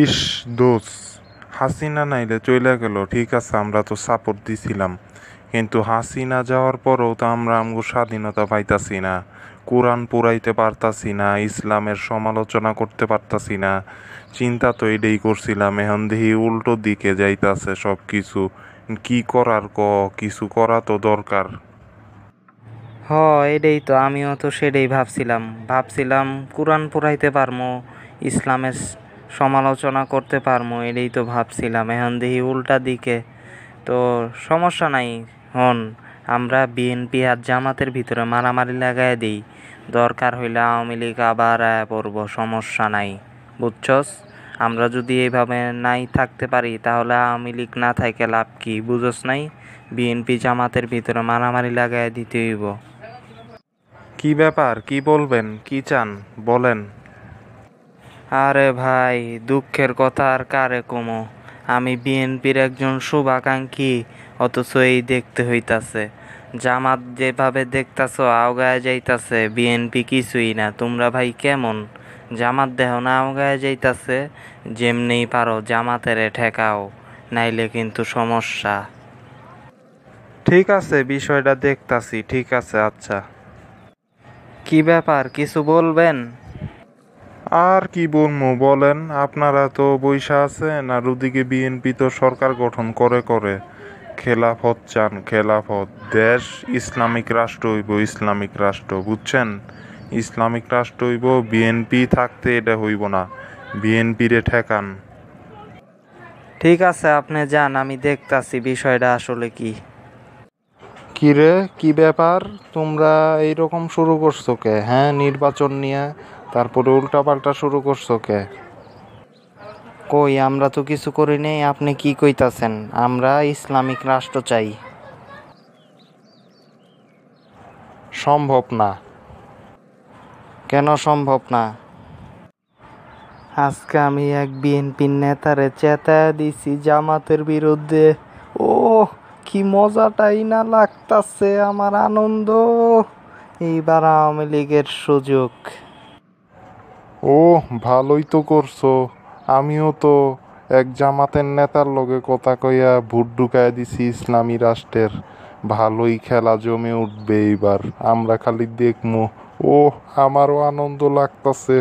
ইস দোস, হাসিনা নাইলে চইলা গেল, ঠিক আছে আমরা তো সাপোর্ট দিছিলাম, কিন্তু হাসিনা যাওয়ার পরেও তো আমরা আমগো স্বাধীনতা পাইতাছি না, কোরআন পুরাইতে পারতাছি না, ইসলামের সমালোচনা করতে পারতাছি না। চিন্তা তো এটাই করছিলাম, এখন দেখি উল্টো দিকে যাইতাছে সব কিছু। কি করার কিছু করা তো দরকার। হ, এটাই তো, আমিও তো সেটাই ভাবছিলাম কোরআন পড়াইতে পারমো, ইসলামের সমালোচনা করতে পারমো, এটাই তো ভাবছিলাম। এখন দেখি উল্টা দিকে। তো সমস্যা নাই। হন, আমরা বিএনপি আর জামাতের ভিতরে মারামারি লাগাই দিই, দরকার হইলে আওয়ামী লীগ আবার পড়বো, সমস্যা নাই। বুঝছস? আমরা যদি এইভাবে নাই থাকতে পারি তাহলে আওয়ামী লীগ না থাইকে লাভ কি, বুঝস নাই? বিএনপি জামাতের ভিতরে মারামারি লাগাই দিতে হইব। কি ব্যাপার, কি বলবেন, কি চান বলেন। আরে ভাই, দুঃখের কথা আর কারে কমো। আমি বিএনপির একজন শুভাকাঙ্ক্ষী, অথচ এই দেখতে হইতাছে। জামাত যেভাবে দেখতাছো আওগায় যাইতাছে, বিএনপি কিছুই না। তোমরা ভাই কেমন? জামাত দেহ না আওগায় যাইতাছে, যেমনেই পারো জামাতেরে ঠেকাও, নাইলে কিন্তু সমস্যা। ঠিক আছে, বিষয়টা দেখতাছি, ঠিক আছে, আচ্ছা। কি ব্যাপার, কিছু বলবেন? আর কি বলবো বলেন, আপনারা তো বইসা আছেন, আর ওদিকে বিএনপি তো সরকার গঠন করে খেলাফত চান, খেলাফত। দেশ ইসলামিক রাষ্ট্র হইব, ইসলামিক রাষ্ট্র, বুঝছেন? ইসলামিক রাষ্ট্র হইব, বিএনপি থাকতে এটা হইব না। বিএনপি রে ঠেকান। ঠিক আছে, আপনি যান, আমি দেখতাছি বিষয়টা আসলে কি। কি রে, কি ব্যাপার, তোমরা এইরকম শুরু করছো কে? হ্যাঁ, নির্বাচন নিয়ে তারপরে উল্টাপাল্টা শুরু করছো কে? কই, আমরা তো কিছু করি নাই। আপনি কি কইতাছেন? আমরা ইসলামিক রাষ্ট্র চাই। সম্ভব না। কেন সম্ভব না? আজকে আমি এক বিএনপির নেতারে চেতায়া দিছি জামাতের বিরুদ্ধে। ও, কি মজাটাই না লাগতাছে আমার, আনন্দ। এইবার আওয়ামী লীগের সুযোগ। ও, ভালোই তো করছো। আমিও তো এক জামাতের নেতার লগে কথা কইয়া ভোট ঢুকাইয়া দিছি ইসলামী রাষ্ট্রের। ভালোই খেলা জমে উঠবে এইবার, আমরা খালি দেখমু। ও, আমারও আনন্দ লাগতাছে।